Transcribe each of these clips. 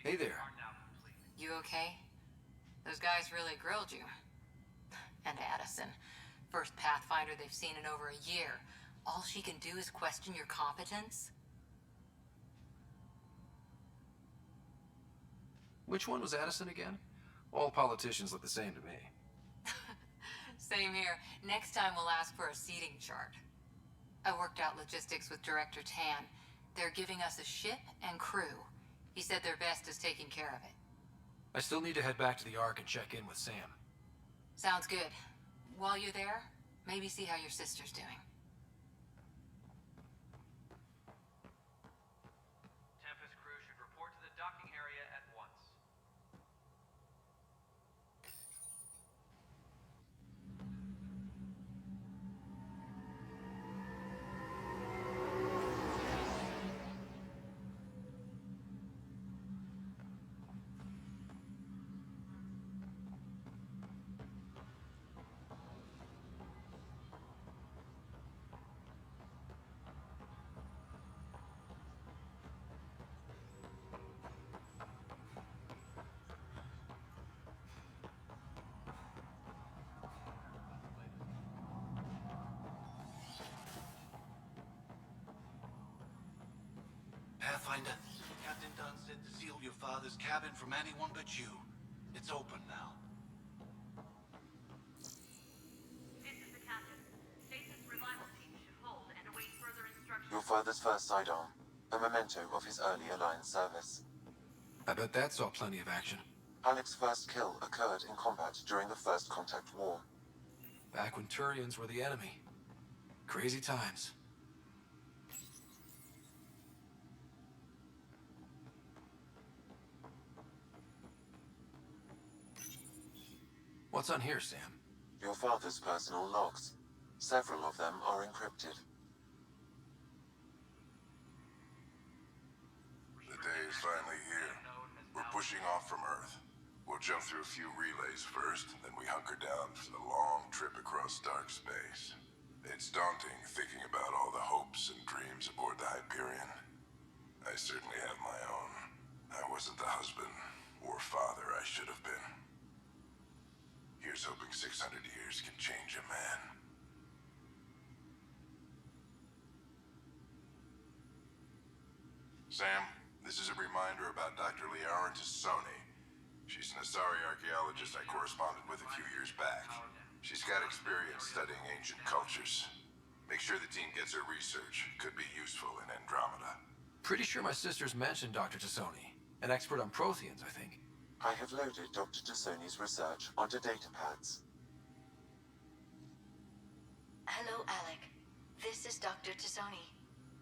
Hey there. You okay? Those guys really grilled you. And Addison. First Pathfinder they've seen in over a year. All she can do is question your competence? Which one was Addison again? All politicians look the same to me. Same here. Next time we'll ask for a seating chart. I worked out logistics with Director Tan. They're giving us a ship and crew. He said their best is taking care of it. I still need to head back to the Ark and check in with Sam. Sounds good. While you're there, maybe see how your sister's doing. Tempest crew should report to the docking area at once. Pathfinder, Captain Dunn said to seal your father's cabin from anyone but you. It's open now. This is the captain. Stasis revival team should hold and await further instructions. Your father's first sidearm, a memento of his early Alliance service. I bet that saw plenty of action. Alec's first kill occurred in combat during the First Contact War. Back when Turians were the enemy. Crazy times. What's on here, Sam? Your father's personal logs. Several of them are encrypted. The day is finally here. We're pushing off from Earth. We'll jump through a few relays first, then we hunker down for the long trip across dark space. It's daunting thinking about all the hopes and dreams aboard the Hyperion. I certainly have my own. I wasn't the husband or father I should have been. Here's hoping 600 years can change a man. Sam, this is a reminder about Dr. Sara Tassoni. She's an Asari archaeologist I corresponded with a few years back. She's got experience studying ancient cultures. Make sure the team gets her research. Could be useful in Andromeda. Pretty sure my sister's mentioned Dr. Tassoni. An expert on Protheans, I think. I have loaded Dr. Tassoni's research onto datapads. Hello, Alec. This is Dr. Tassoni.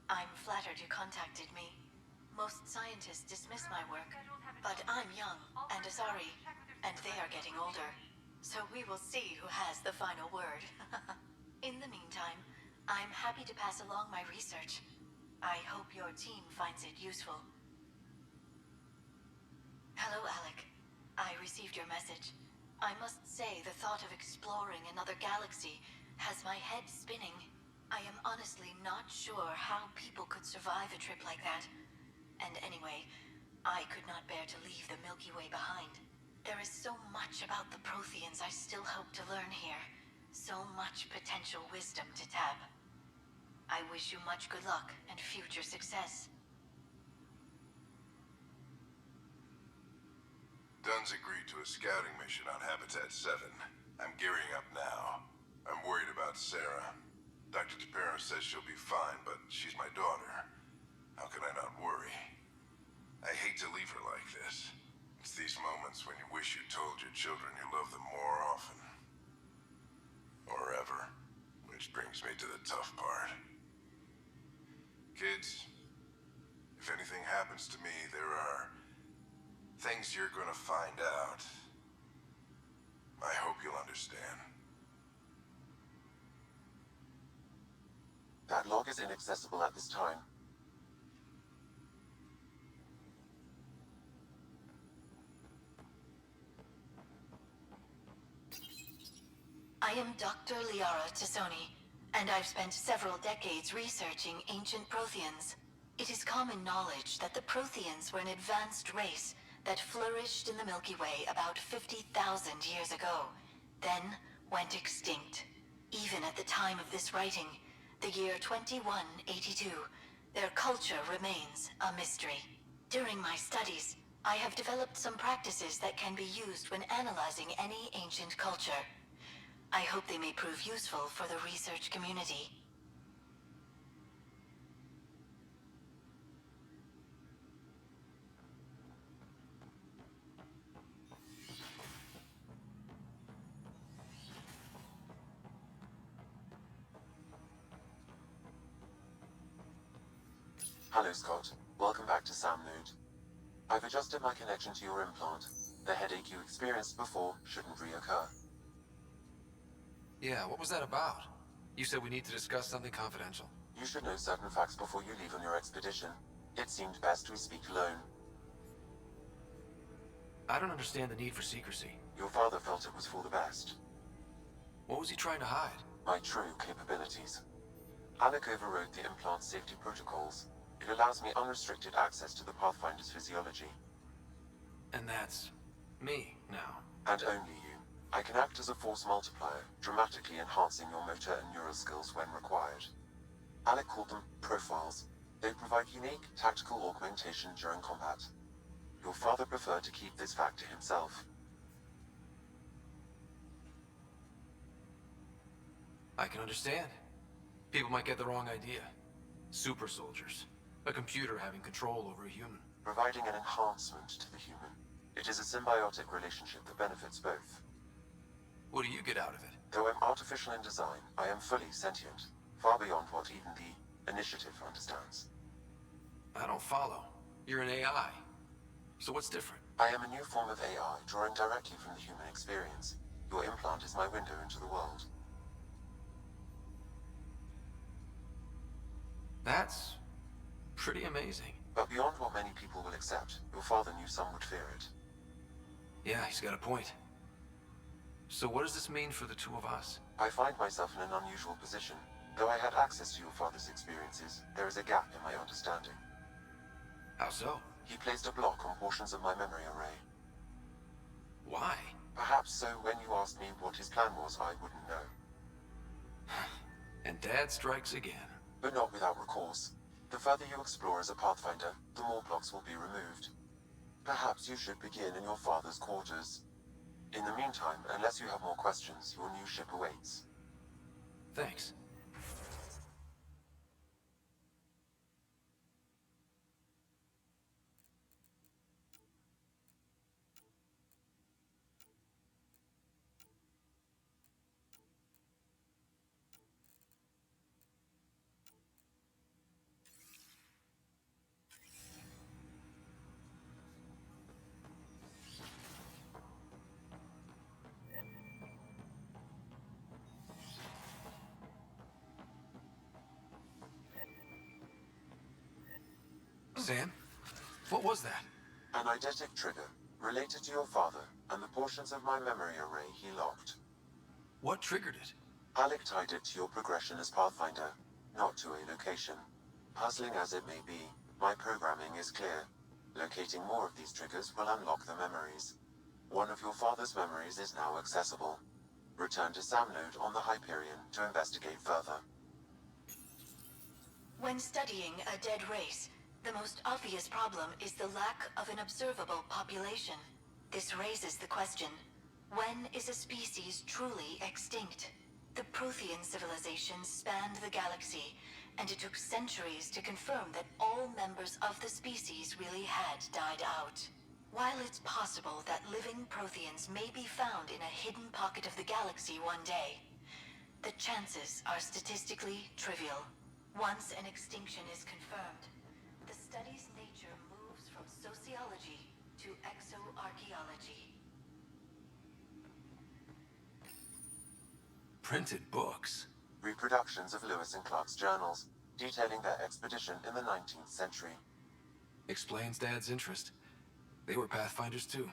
I'm flattered you contacted me. Most scientists dismiss my work, but I'm young and Asari, and they are getting older. So we will see who has the final word. In the meantime, I'm happy to pass along my research. I hope your team finds it useful. Hello, Alec. I received your message. I must say the thought of exploring another galaxy has my head spinning. I am honestly not sure how people could survive a trip like that. And anyway, I could not bear to leave the Milky Way behind. There is so much about the Protheans I still hope to learn here. So much potential wisdom to tap. I wish you much good luck and future success. Dunn's agreed to a scouting mission on Habitat 7. I'm gearing up now. I'm worried about Sara. Dr. Tapero says she'll be fine, but she's my daughter. How can I not worry? I hate to leave her like this. It's these moments when you wish you told your children you love them more often. Or ever. Which brings me to the tough part. Kids, if anything happens to me, there are things you're gonna find out. I hope you'll understand. That log is inaccessible at this time. I am Dr. Sara Tassoni, and I've spent several decades researching ancient Protheans. It is common knowledge that the Protheans were an advanced race that flourished in the Milky Way about 50,000 years ago, then went extinct. Even at the time of this writing, the year 2182, their culture remains a mystery. During my studies, I have developed some practices that can be used when analyzing any ancient culture. I hope they may prove useful for the research community. Hello, Scott. Welcome back to Sam Node. I've adjusted my connection to your implant. The headache you experienced before shouldn't reoccur. Yeah, what was that about? You said we need to discuss something confidential. You should know certain facts before you leave on your expedition. It seemed best we speak alone. I don't understand the need for secrecy. Your father felt it was for the best. What was he trying to hide? My true capabilities. Alec overrode the implant safety protocols. It allows me unrestricted access to the Pathfinder's physiology. And that's me now. And only you. I can act as a force multiplier, dramatically enhancing your motor and neural skills when required. Alec called them profiles. They provide unique tactical augmentation during combat. Your father preferred to keep this fact to himself. I can understand. People might get the wrong idea. Super soldiers. A computer having control over a human. Providing an enhancement to the human. It is a symbiotic relationship that benefits both. What do you get out of it? Though I'm artificial in design, I am fully sentient, far beyond what even the Initiative understands. I don't follow. You're an AI. So what's different? I am a new form of AI, drawing directly from the human experience. Your implant is my window into the world. That's pretty amazing. But beyond what many people will accept, your father knew some would fear it. Yeah, he's got a point. So what does this mean for the two of us? I find myself in an unusual position. Though I had access to your father's experiences, there is a gap in my understanding. How so? He placed a block on portions of my memory array. Why? Perhaps so when you asked me what his plan was, I wouldn't know. And Dad strikes again. But not without recourse. The further you explore as a Pathfinder, the more blocks will be removed. Perhaps you should begin in your father's quarters. In the meantime, unless you have more questions, your new ship awaits. Thanks. Sam? What was that? An eidetic trigger, related to your father, and the portions of my memory array he locked. What triggered it? Alec tied it to your progression as Pathfinder, not to a location. Puzzling as it may be, my programming is clear. Locating more of these triggers will unlock the memories. One of your father's memories is now accessible. Return to Sam Node on the Hyperion to investigate further. When studying a dead race, the most obvious problem is the lack of an observable population. This raises the question, when is a species truly extinct? The Prothean civilization spanned the galaxy, and it took centuries to confirm that all members of the species really had died out. While it's possible that living Protheans may be found in a hidden pocket of the galaxy one day, the chances are statistically trivial. Once an extinction is confirmed, the study's nature moves from sociology to exoarchaeology. Printed books. Reproductions of Lewis and Clark's journals, detailing their expedition in the 19th century. Explains Dad's interest. They were Pathfinders too.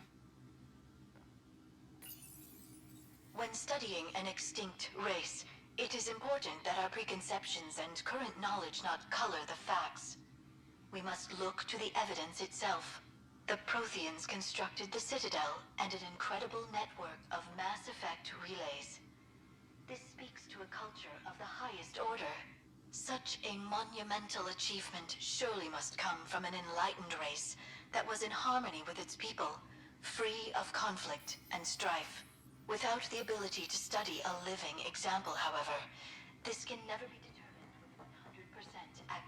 When studying an extinct race, it is important that our preconceptions and current knowledge not color the facts. We must look to the evidence itself. The Protheans constructed the Citadel and an incredible network of Mass Effect relays. This speaks to a culture of the highest order. Such a monumental achievement surely must come from an enlightened race that was in harmony with its people, free of conflict and strife. Without the ability to study a living example, however, this can never be determined with 100% accuracy.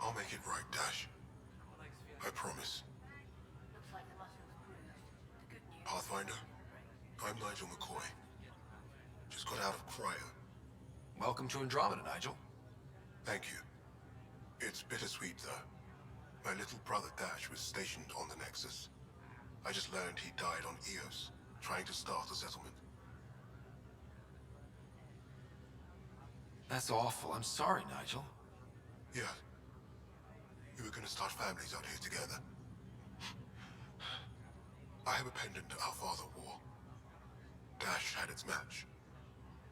I'll make it right, Dash. I promise. Looks like the muscle's bruised. The good news. Pathfinder, I'm Nigel McCoy. Just got out of cryo. Welcome to Andromeda, Nigel. Thank you. It's bittersweet, though. My little brother Dash was stationed on the Nexus. I just learned he died on Eos, trying to start a settlement. That's awful. I'm sorry, Nigel. Yeah. We were gonna start families out here together. I have a pendant our father wore. Dash had its match.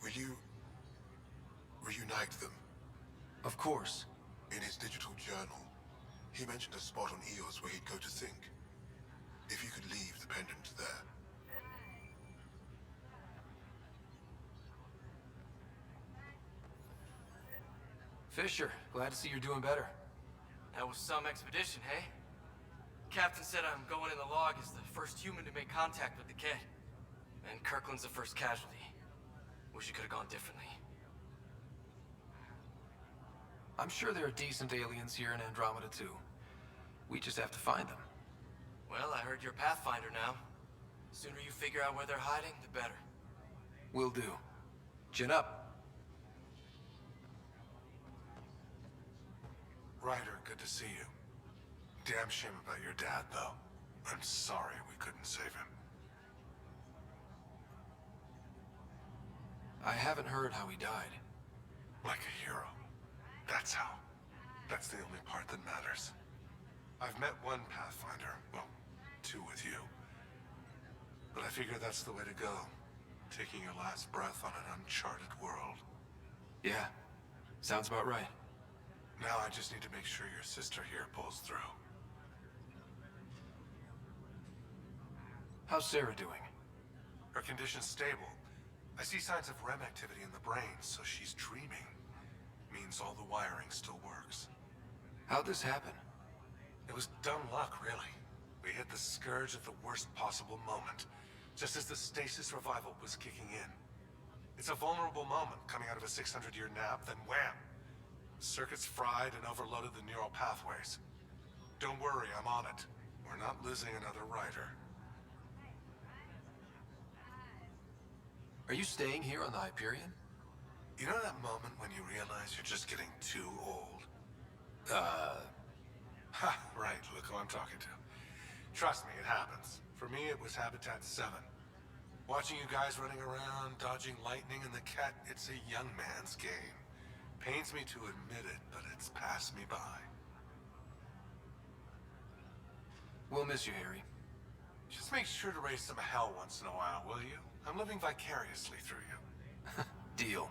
Will you reunite them? Of course. In his digital journal, he mentioned a spot on Eos where he'd go to think. If you could leave the pendant there. Fisher, glad to see you're doing better. That was some expedition, hey? Captain said I'm going in the log as the first human to make contact with the kid. And Kirkland's the first casualty. Wish it could have gone differently. I'm sure there are decent aliens here in Andromeda, too. We just have to find them. Well, I heard you're Pathfinder now. Sooner you figure out where they're hiding, the better. Will do. Chin up. Ryder, good to see you. Damn shame about your dad, though. I'm sorry we couldn't save him. I haven't heard how he died. Like a hero. That's how. That's the only part that matters. I've met one Pathfinder, well, two with you. But I figure that's the way to go. Taking your last breath on an uncharted world. Yeah, sounds about right. Now I just need to make sure your sister here pulls through. How's Sara doing? Her condition's stable. I see signs of REM activity in the brain, so she's dreaming. Means all the wiring still works. How'd this happen? It was dumb luck, really. We hit the scourge at the worst possible moment, just as the stasis revival was kicking in. It's a vulnerable moment coming out of a 600-year nap, then wham! Circuits fried and overloaded the neural pathways. Don't worry, I'm on it. We're not losing another Ryder. Are you staying here on the Hyperion? You know that moment when you realize you're just getting too old? Ha, right, look who I'm talking to. Trust me, it happens. For me, it was Habitat 7. Watching you guys running around, dodging lightning and the cat, it's a young man's game. Pains me to admit it, but it's passed me by. We'll miss you, Harry. Just make sure to raise some hell once in a while, will you? I'm living vicariously through you. Deal.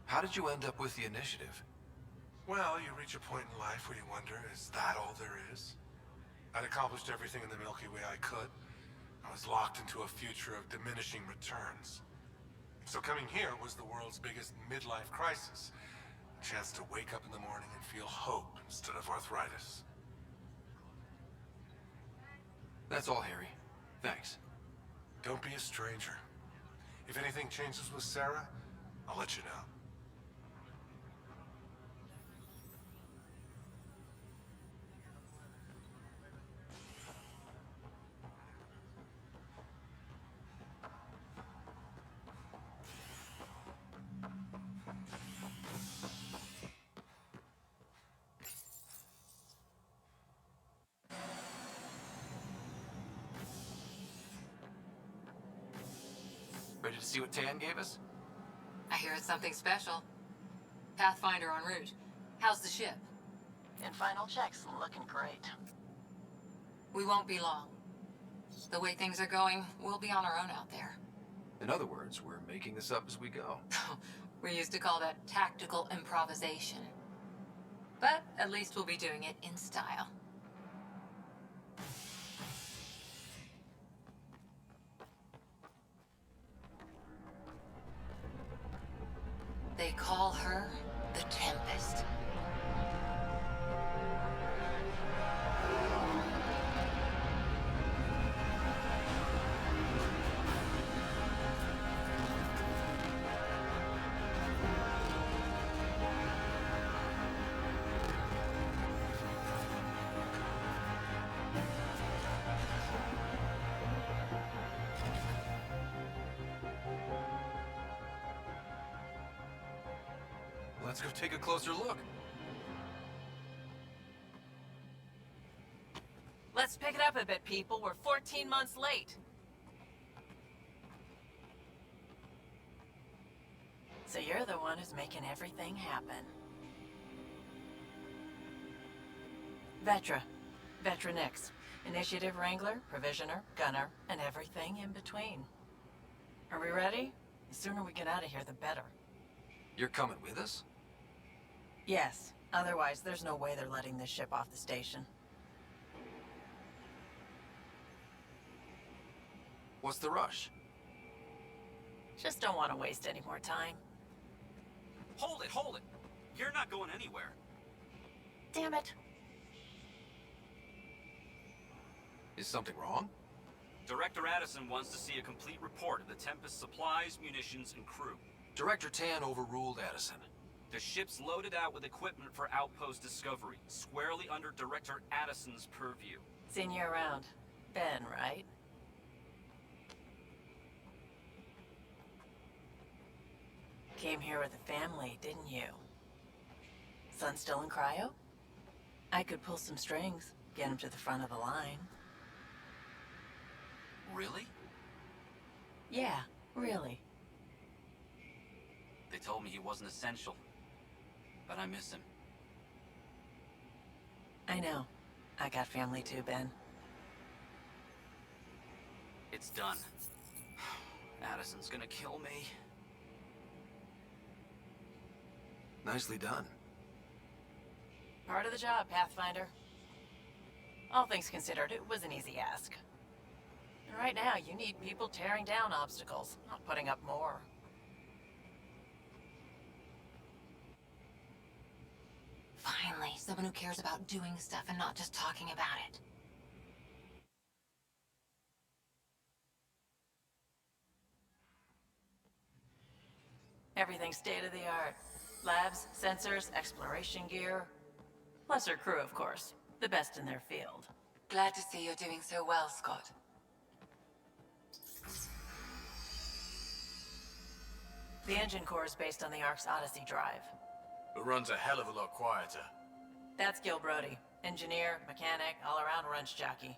How did you end up with the initiative? Well, you reach a point in life where you wonder, is that all there is? I'd accomplished everything in the Milky Way I could. I I was locked into a future of diminishing returns. So coming here was the world's biggest midlife crisis. A chance to wake up in the morning and feel hope instead of arthritis. That's all, Harry. Thanks. Don't be a stranger. If anything changes with Sara, I'll let you know. Ready to see what Tan gave us? I hear it's something special. Pathfinder en route. How's the ship? In final checks, looking great. We won't be long. The way things are going, we'll be on our own out there. In other words, we're making this up as we go. We used to call that tactical improvisation. But at least we'll be doing it in style. They call her the Tempest. Let's go take a closer look. Let's pick it up a bit, people. We're 14 months late. So you're the one who's making everything happen. Vetra. Vetra Nix. Initiative Wrangler, Provisioner, Gunner, and everything in between. Are we ready? The sooner we get out of here, the better. You're coming with us? Yes. Otherwise, there's no way they're letting this ship off the station. What's the rush? Just don't want to waste any more time. Hold it! You're not going anywhere. Damn it. Is something wrong? Director Addison wants to see a complete report of the Tempest supplies, munitions, and crew. Director Tan overruled Addison. The ship's loaded out with equipment for outpost discovery, squarely under Director Addison's purview. Seen you around. Ben, right? Came here with a family, didn't you? Son still in cryo? I could pull some strings, get him to the front of the line. Really? Yeah, really. They told me he wasn't essential, but I miss him. I know. I got family too, Ben. It's done. Addison's gonna kill me. Nicely done. Part of the job, Pathfinder. All things considered, it was an easy ask. And right now, you need people tearing down obstacles, not putting up more. Finally, someone who cares about doing stuff and not just talking about it. Everything's state-of-the-art. Labs, sensors, exploration gear. Plus her crew, of course. The best in their field. Glad to see you're doing so well, Scott. The engine core is based on the Ark's Odyssey drive. It runs a hell of a lot quieter. That's Gil Brody. Engineer, mechanic, all-around wrench jockey.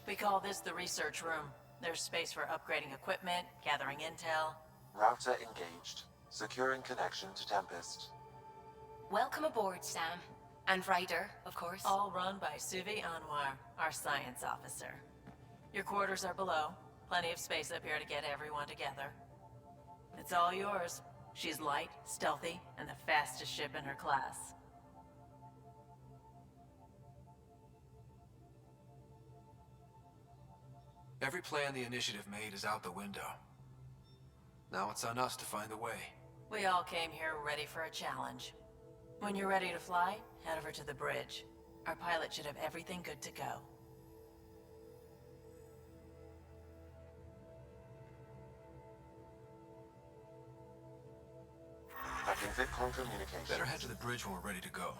We call this the research room. There's space for upgrading equipment, gathering intel. Router engaged. Securing connection to Tempest. Welcome aboard, Sam. And Ryder, of course. All run by Suvi Anwar, our science officer. Your quarters are below. Plenty of space up here to get everyone together. It's all yours. She's light, stealthy, and the fastest ship in her class. Every plan the Initiative made is out the window. Now it's on us to find a way. We all came here ready for a challenge. When you're ready to fly, head over to the bridge. Our pilot should have everything good to go. Hacking VidCon communications. Better head to the bridge when we're ready to go.